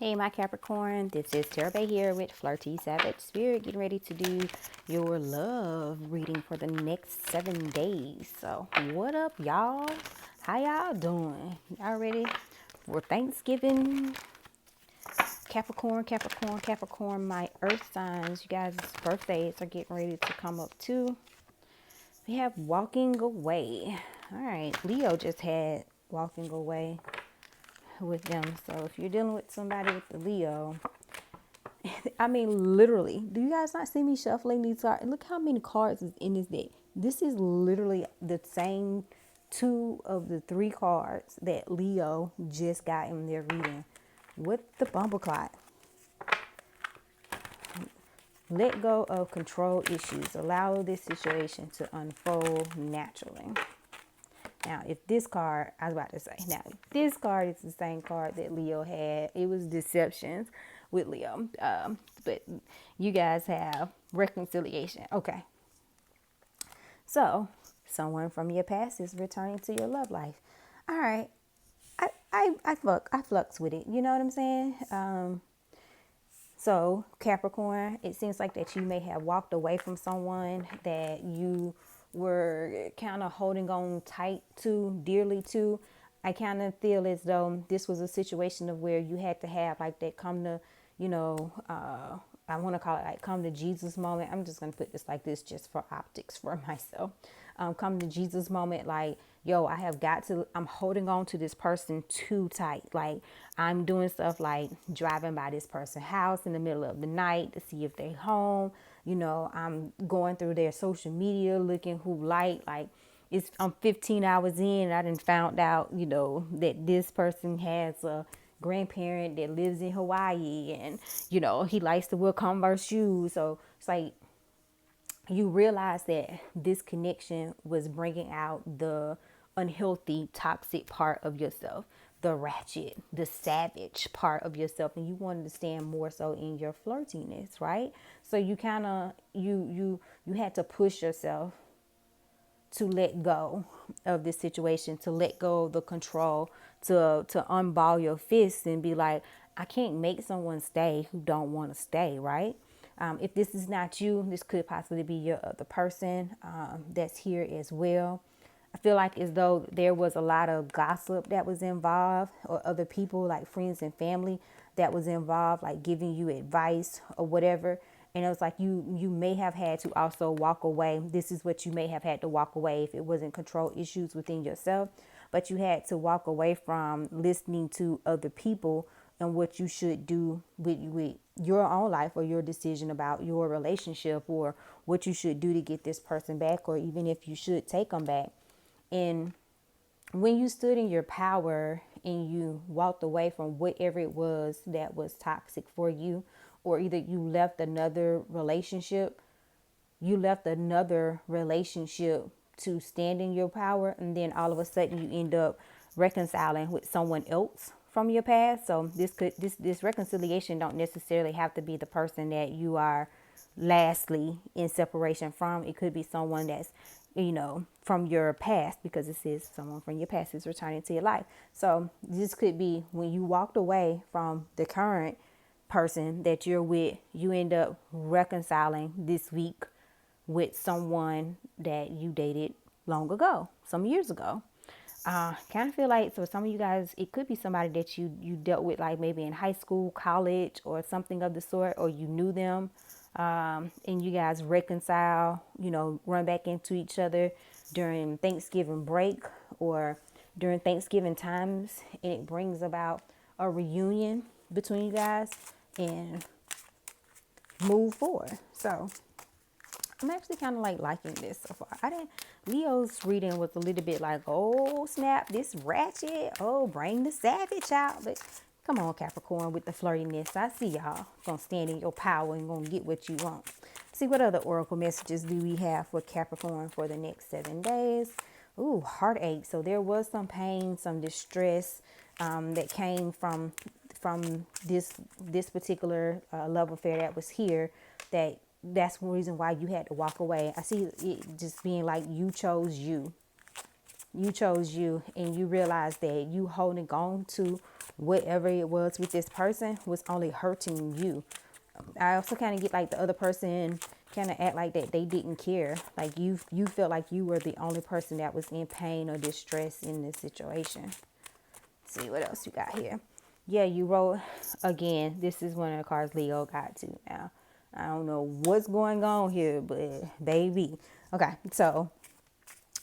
Hey, my Capricorn, this is TarotBae here with FlirtySavageSpirit, getting ready to do your love reading for the next 7 days. So, what up, y'all? How y'all doing? Y'all ready for Thanksgiving? Capricorn, Capricorn, Capricorn, my earth signs. You guys' birthdays are getting ready to come up too. We have walking away. All right, Leo just had walking away with them. So if you're dealing with somebody with the Leo, I mean, literally, do you guys not see me shuffling these cards? Look how many cards is in this deck. This is literally the same 2 of the 3 cards that Leo just got in their reading. What the bumble clot? Let go of control issues. Allow this situation to unfold naturally. Now, if this card, I was about to say, now, if this card is the same card that Leo had, it was deceptions with Leo. But you guys have reconciliation. Okay. So, someone from your past is returning to your love life. All right. I flux with it. You know what I'm saying? So, Capricorn, it seems like that you may have walked away from someone that you were kind of holding on tight to, dearly to. I kind of feel as though this was a situation of where you had to have like that come to, I want to call it like come to Jesus moment. I'm just going to put this like this just for optics for myself. Come to Jesus moment, like, yo, I'm holding on to this person too tight. Like, I'm doing stuff like driving by this person's house in the middle of the night to see if they're home. I'm going through their social media looking who like I'm 15 hours in and I done found out, that this person has a grandparent that lives in Hawaii and, he likes to wear Converse shoes. So it's like, you realize that this connection was bringing out the unhealthy, toxic part of yourself, the ratchet, the savage part of yourself, and you wanted to stand more so in your flirtiness, right? So you kind of you had to push yourself to let go of this situation, to let go of the control, to unball your fists and be like, I can't make someone stay who don't want to stay, right? If this is not you, this could possibly be your other person that's here as well. I feel like as though there was a lot of gossip that was involved, or other people like friends and family that was involved, like giving you advice or whatever. And it was like you may have had to also walk away. This is what you may have had to walk away if it wasn't control issues within yourself. But you had to walk away from listening to other people and what you should do with your own life, or your decision about your relationship, or what you should do to get this person back, or even if you should take them back. And when you stood in your power and you walked away from whatever it was that was toxic for you, or either you left another relationship to stand in your power, and then all of a sudden you end up reconciling with someone else from your past. So this reconciliation don't necessarily have to be the person that you are lastly in separation from. It could be someone that's from your past, because it says someone from your past is returning to your life. So this could be when you walked away from the current person that you're with, you end up reconciling this week with someone that you dated long ago, some years ago. Kind of feel like, so some of you guys, it could be somebody that you dealt with like maybe in high school, college, or something of the sort, or you knew them, and you guys reconcile, run back into each other during Thanksgiving break or during Thanksgiving times, and it brings about a reunion between you guys and move forward. So I'm actually kind of like liking this so far. Leo's reading was a little bit like, oh snap, this ratchet, oh bring the savage out. But come on, Capricorn, with the flirtiness. I see y'all gonna stand in your power and gonna get what you want. See, what other oracle messages do we have for Capricorn for the next 7 days? Ooh, heartache. So there was some pain, some distress that came from this particular love affair that was here. That's the reason why you had to walk away. I see it just being like you chose you, and you realize that you holding on to whatever it was with this person was only hurting you. I also kind of get like the other person kind of act like that they didn't care. Like you felt like you were the only person that was in pain or distress in this situation. Let's see what else you got here. Yeah, you wrote, again, this is one of the cards Leo got to now. I don't know what's going on here, but baby. Okay, so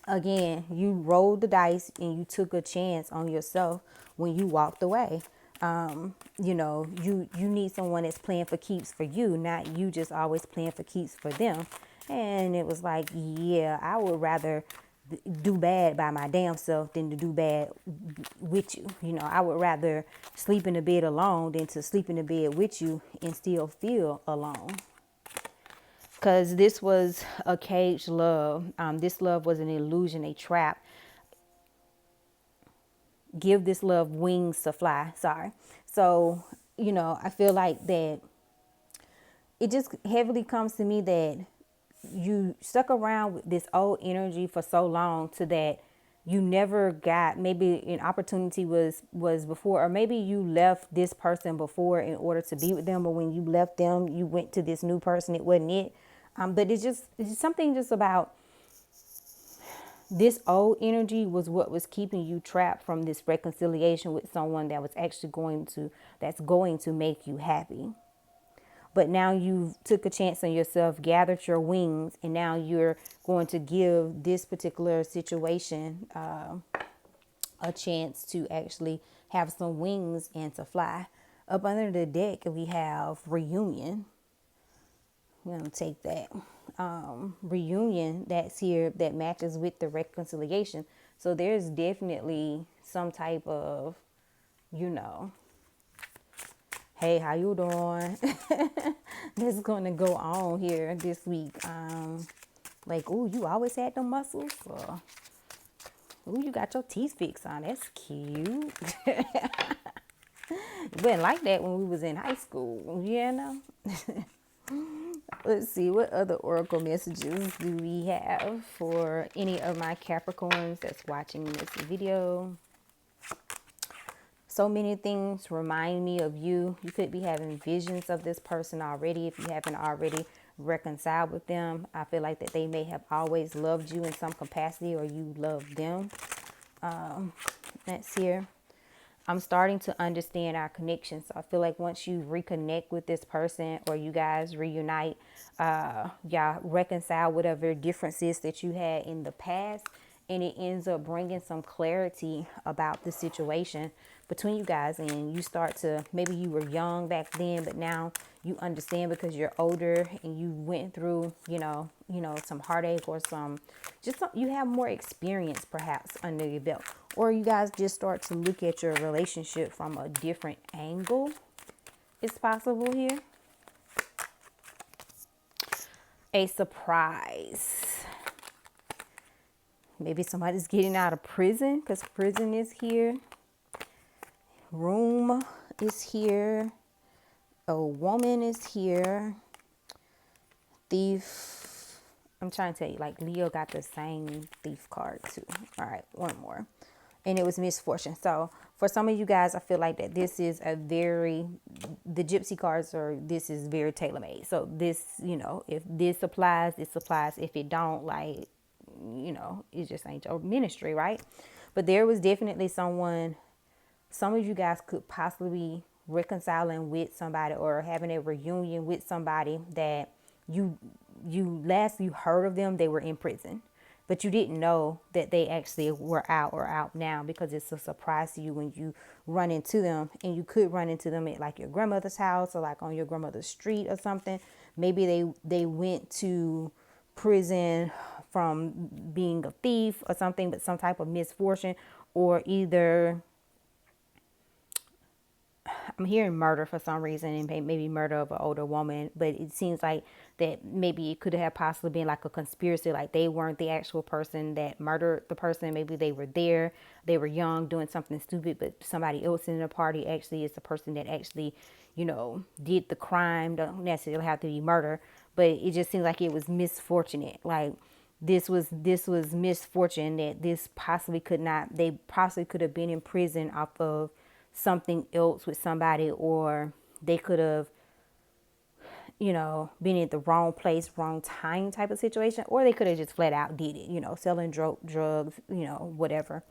again, you rolled the dice and you took a chance on yourself when you walked away. You know, you need someone that's playing for keeps for you, not you just always playing for keeps for them. And it was like, yeah, I would rather do bad by my damn self than to do bad with you. You know, I would rather sleep in the bed alone than to sleep in the bed with you and still feel alone. Because this was a caged love. This love was an illusion, a trap. Give this love wings to fly. Sorry. So, you know, I feel like that it just heavily comes to me that you stuck around with this old energy for so long to that you never got, maybe an opportunity was before, or maybe you left this person before in order to be with them, or when you left them, you went to this new person, it wasn't it. But it's something just about this old energy was what was keeping you trapped from this reconciliation with someone that was actually going to make you happy. But now you took a chance on yourself, gathered your wings, and now you're going to give this particular situation a chance to actually have some wings and to fly. Up under the deck, we have reunion. We're going to take that. Reunion that's here that matches with the reconciliation. So there's definitely some type of, you know, hey, how you doing? That's going to go on here this week. Like, ooh, you always had them muscles. Or, ooh, you got your teeth fixed on. That's cute. It wasn't like that when we was in high school, you know? Let's see, what other oracle messages do we have for any of my Capricorns that's watching this video? So many things remind me of you. You could be having visions of this person already if you haven't already reconciled with them. I feel like that they may have always loved you in some capacity, or you love them. That's here. I'm starting to understand our connection. So I feel like once you reconnect with this person, or you guys reunite, y'all reconcile whatever differences that you had in the past, and it ends up bringing some clarity about the situation between you guys, and you start to, maybe you were young back then, but now you understand because you're older and you went through, you know, some heartache, or you have more experience perhaps under your belt, or you guys just start to look at your relationship from a different angle. It's possible here. A surprise. Maybe somebody's getting out of prison, because prison is here. Room is here. A woman is here. Thief. I'm trying to tell you, like, Leo got the same thief card too. All right, one more. And it was misfortune. So for some of you guys, I feel like that this is the gypsy cards this is very tailor-made. So this, you know, if this applies, this applies. If it don't, like, you know, it just ain't your ministry, right? But there was definitely some of you guys could possibly be reconciling with somebody, or having a reunion with somebody that you heard of them, they were in prison, but you didn't know that they actually were out or out now, because it's a surprise to you when you run into them. And you could run into them at like your grandmother's house, or like on your grandmother's street or something. Maybe they went to prison from being a thief or something, but some type of misfortune, or either I'm hearing murder for some reason, and maybe murder of an older woman, but it seems like that maybe it could have possibly been like a conspiracy, like they weren't the actual person that murdered the person. Maybe they were there, they were young doing something stupid, but somebody else in the party actually is the person that actually, you know, did the crime. Don't necessarily have to be murder, but it just seems like it was misfortunate. Like this was misfortune, that this possibly could not, they possibly could have been in prison off of something else with somebody, or they could have, you know, been at the wrong place, wrong time type of situation, or they could have just flat out did it, you know, selling drugs, you know, whatever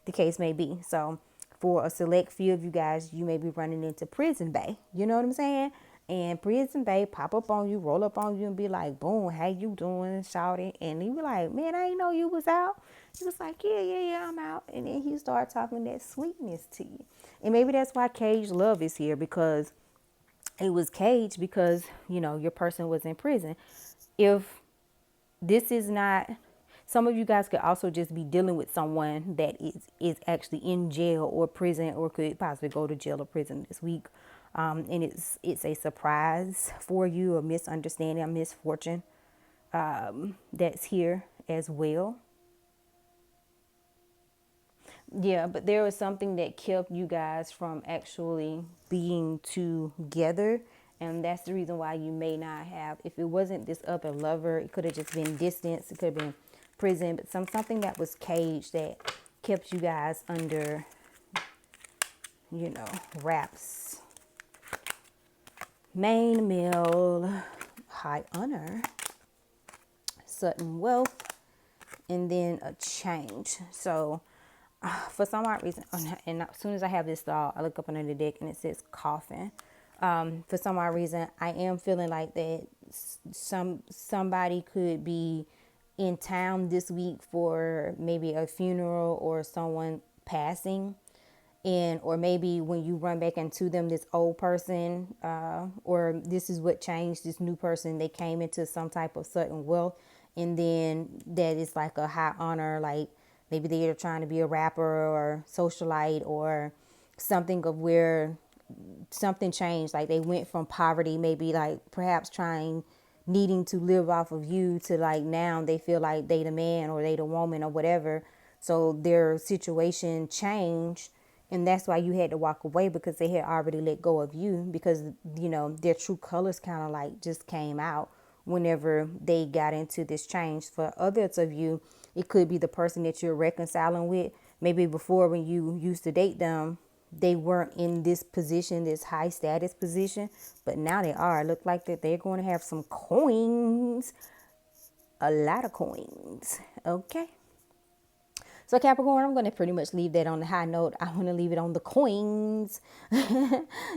the case may be. So for a select few of you guys, you may be running into prison bae, you know what I'm saying? And prison bae pop up on you, roll up on you and be like, boom, how you doing, shouting? And you be like, man, I didn't know you was out. He was like, yeah, I'm out. And then he started talking that sweetness to you. And maybe that's why Cage Love is here, because it was caged because, you know, your person was in prison. If this is not, some of you guys could also just be dealing with someone that is actually in jail or prison, or could possibly go to jail or prison this week. And it's a surprise for you, a misunderstanding, a misfortune that's here as well. Yeah, but there was something that kept you guys from actually being together. And that's the reason why you may not have, if it wasn't this other lover, it could have just been distance. It could have been prison, but something that was caged that kept you guys under, you know, wraps. Main male, high honor, sudden wealth, and then a change. So for some odd reason, and as soon as I have this thought, I look up under the deck and it says coffin. For some odd reason, I am feeling like that somebody could be in town this week for maybe a funeral or someone passing. And or maybe when you run back into them, this old person, or this is what changed, this new person, they came into some type of sudden wealth, and then that is like a high honor, like maybe they're trying to be a rapper or socialite or something, of where something changed, like they went from poverty, maybe like perhaps needing to live off of you, to like now they feel like they the man or they the woman or whatever. So their situation changed, and that's why you had to walk away, because they had already let go of you, because, you know, their true colors kind of like just came out whenever they got into this change. For others of you, it could be the person that you're reconciling with. Maybe before, when you used to date them, they weren't in this position, this high status position, but now they are. Look like that they're going to have some coins, a lot of coins. Okay. So Capricorn, I'm going to pretty much leave that on the high note. I want to leave it on the coins.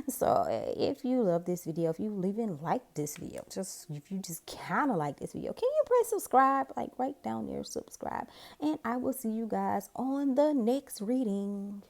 So if you love this video, if you even like this video, if you just kind of like this video, can you press subscribe? Like right down there, subscribe. And I will see you guys on the next reading.